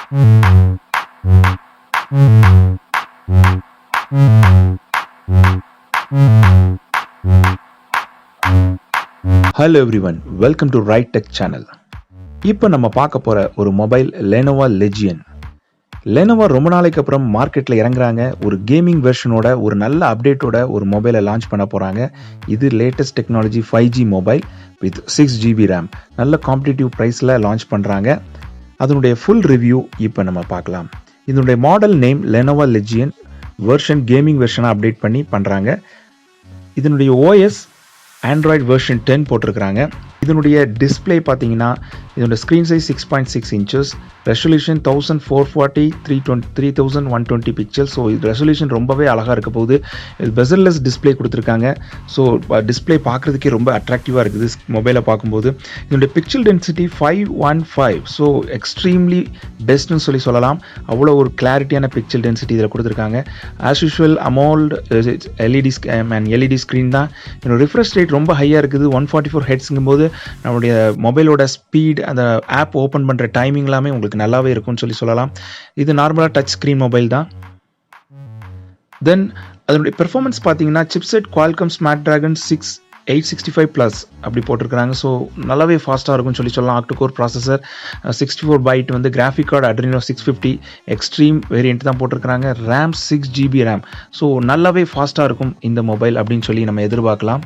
Hello everyone, welcome to Right Tech channel. இப்போ நம்ம பார்க்க போற ஒரு மொபைல் Lenovo Legion. Lenovo ரொம்ப நாளைக்கு அப்புறம் மார்க்கெட்ல இறங்குறாங்க. ஒரு கேமிங் வெர்ஷனோட ஒரு நல்ல அப்டேட்டோட ஒரு மொபைலை லான்ச் பண்ண போறாங்க. இது latest technology 5G mobile with 6GB RAM. நல்ல காம்படிட்டிவ் பிரைஸ்ல லான்ச் பண்றாங்க. அதனுடைய ஃபுல் ரிவ்யூ இப்போ நம்ம பார்க்கலாம். இதனுடைய model name Lenovo Legion version gaming வெர்ஷனை அப்டேட் பண்ணி பண்றாங்க. இதனுடைய OS ஆண்ட்ராய்டு வெர்ஷன் 10 போட்டிருக்கிறாங்க. இதனுடைய டிஸ்பிளே பார்த்தீங்கன்னா இதோட screen size 6.6 inches, resolution 1440 3120 pixel. So இது ரெசல்யூஷன் ரொம்பவே அழகாக இருக்க போகுது. இது பெசல்லெஸ் டிஸ்பிளே கொடுத்துருக்காங்க. ஸோ டிஸ்பிளே பார்க்குறதுக்கே ரொம்ப அட்ராக்டிவாக இருக்குது மொபைலை பார்க்கும்போது. இதனுடைய பிக்சல் டென்சிட்டி 515. ஸோ எக்ஸ்ட்ரீம்லி பெஸ்ட்னு சொல்லலாம். அவ்வளோ ஒரு கிளாரிட்டியான பிக்சல் டென்சிட்டி இதில் கொடுத்துருக்காங்க. ஆஸ் யூஷுவல் அமோல்ட் எல்இடி ஸ்க்ரீன் தான். இதோட ரிஃப்ரெஷ் ரேட் ரொம்ப ஹையாக இருக்குது. 144 ஹெட்ஸுங்கும் போது நம்மளுடைய மொபைலோட ஸ்பீட், அந்த ஆப் ஓப்பன் பண்ணுற டைமிங் எல்லாமே உங்களுக்கு நல்லாவே இருக்கும்னு சொல்லலாம். இது நார்மலாக டச் ஸ்க்ரீன் மொபைல் தான். தென் அதனுடைய பெர்ஃபார்மன்ஸ் பார்த்தீங்கன்னா சிப்செட் Qualcomm Snapdragon 865 ப்ளஸ் அப்படி போட்டிருக்கிறாங்க. ஸோ நல்லாவே ஃபாஸ்ட்டாக இருக்கும்னு சொல்லலாம். ஆக்டோகோர் ப்ராசஸர், 64 பைட் வந்து graphic card Adreno 650 extreme variant தான் போட்டிருக்கிறாங்க. RAM 6GB RAM. ஸோ நல்லாவே ஃபாஸ்ட்டாக இருக்கும் இந்த மொபைல் அப்படின்னு சொல்லி நம்ம எதிர்பார்க்கலாம்.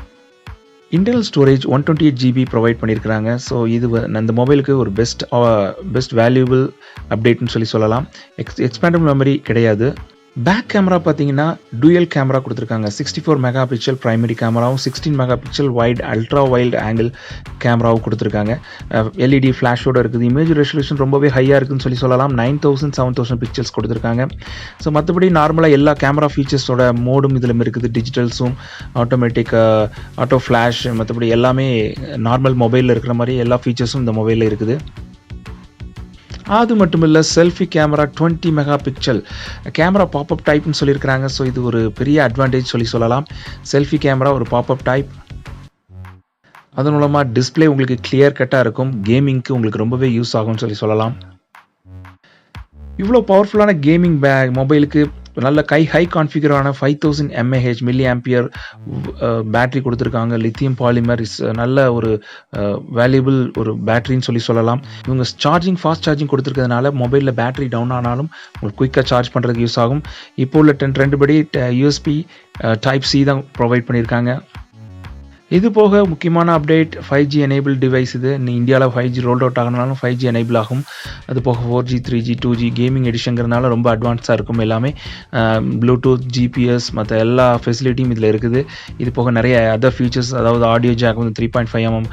இன்டர்னல் ஸ்டோரேஜ் 128GB ப்ரொவைட் பண்ணியிருக்கிறாங்க. ஸோ இது அந்த மொபைலுக்கு ஒரு பெஸ்ட் வேல்யூபிள் அப்டேட்னு சொல்லலாம். எக்ஸ்பேண்டபிள் மெமரி கிடையாது. பேக் கேமரா பார்த்தீங்கன்னா டூயல் கேமரா கொடுத்துருக்காங்க. 64 மெகா பிக்சல் ப்ரைமரி கேமராவும் 16 mega pixel white ultra wild angle கேமராவும் கொடுத்துருக்காங்க. எல்இடி ஃப்ளாஷோட இருக்குது. இமேஜ் ரெசல்யூஷன் ரொம்பவே ஹையாக இருக்குதுன்னு சொல்லலாம். 9000 7000 பிக்சல்ஸ் கொடுத்துருக்காங்க. ஸோ மற்றபடி நார்மலாக எல்லா கேமரா ஃபீச்சர்ஸோட மோடும் இதில் இருக்குது. டிஜிட்டல்ஸும் ஆட்டோமேட்டிக் ஆட்டோ ஃப்ளாஷ் மற்றபடி எல்லாமே நார்மல் மொபைலில் இருக்கிற மாதிரி எல்லா ஃபீச்சர்ஸும் இந்த மொபைலில் இருக்குது. அது மட்டும் இல்லை, செல்ஃபி கேமரா 20 மெகா பிக்சல் கேமரா பாப்அப் டைப்னு சொல்லியிருக்கிறாங்க. ஸோ இது ஒரு பெரிய அட்வான்டேஜ் சொல்லலாம். செல்ஃபி கேமரா ஒரு பாப்அப் டைப். அதன் மூலமாக டிஸ்பிளே உங்களுக்கு கிளியர் கட்டாக இருக்கும். கேமிங்க்கு உங்களுக்கு ரொம்பவே யூஸ் ஆகும்னு சொல்லலாம். இவ்வளோ பவர்ஃபுல்லான கேமிங் மொபைலுக்கு நல்ல ஹை கான்ஃபிகரான 5000 mAh மில்லி ஆம்பியர் பேட்டரி கொடுத்துருக்காங்க. லித்தியம் பாலிமர் இஸ் நல்ல ஒரு வேல்யூபிள் ஒரு பேட்டரின்னு சொல்லலாம். இவங்க ஃபாஸ்ட் சார்ஜிங் கொடுத்துருக்கிறதுனால மொபைலில் பேட்டரி டவுன் ஆனாலும் உங்களுக்கு குயிக்காக சார்ஜ் பண்ணுறதுக்கு யூஸ் ஆகும். இப்போ உள்ள ட்ரெண்ட் படி USB Type-C தான் ப்ரொவைட் பண்ணியிருக்காங்க. இது போக முக்கியமான அப்டேட் 5G எனேபிள் டிவைஸ். இது இந்தியாவில் 5G roll out ஆகினாலும் 5G enable ஆகும். அது போக 4G 3G 2G கேமிங் எடிஷங்கிறதுனால ரொம்ப அட்வான்ஸாக இருக்கும். எல்லாமே ப்ளூடூத் GPS மற்ற எல்லா ஃபெசிலிட்டியும் இதில் இருக்குது. இது போக நிறைய அதர் ஃபீச்சர்ஸ், அதாவது ஆடியோ ஜாக் வந்து 3.5mm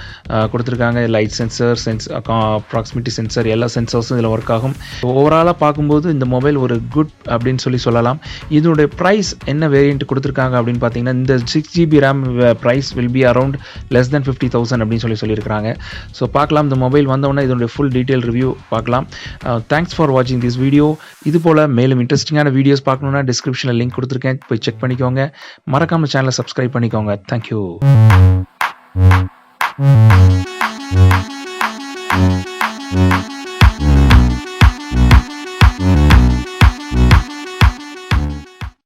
கொடுத்துருக்காங்க. லைட் ப்ராக்சிமிட்டி சென்சர் எல்லா சென்சர்ஸும் இதில் ஒர்க் ஆகும். ஓவராலாக பார்க்கும்போது இந்த மொபைல் ஒரு குட் அப்படின்னு சொல்லலாம். இதனுடைய ப்ரைஸ் என்ன வேரியன்ட் கொடுத்துருக்காங்க அப்படின்னு பார்த்தீங்கன்னா இந்த 6GB RAM price will be around less than 50,000 அப்படின்னு சொல்லியிருக்கிறாங்க. ஸோ பார்க்கலாம், இந்த மொபைல் வந்தோடனே இதனுடைய ஃபுல் டீட்டெயில் ரிவ்யூ பார்க்கலாம். தேங்க்ஸ் ஃபார் வாட்சிங் திஸ் வீடியோ. இது போல் மேலும் இன்ட்ரெஸ்டிங்கான வீடியோஸ் பார்க்கணுன்னா டிஸ்கிரிப்ஷனில் லிங்க் கொடுத்துருக்கேன், போய் செக் பண்ணிக்கோங்க. மறக்காமல் சேனலை சப்ஸ்கிரைப் பண்ணிக்கோங்க. தேங்க்யூ.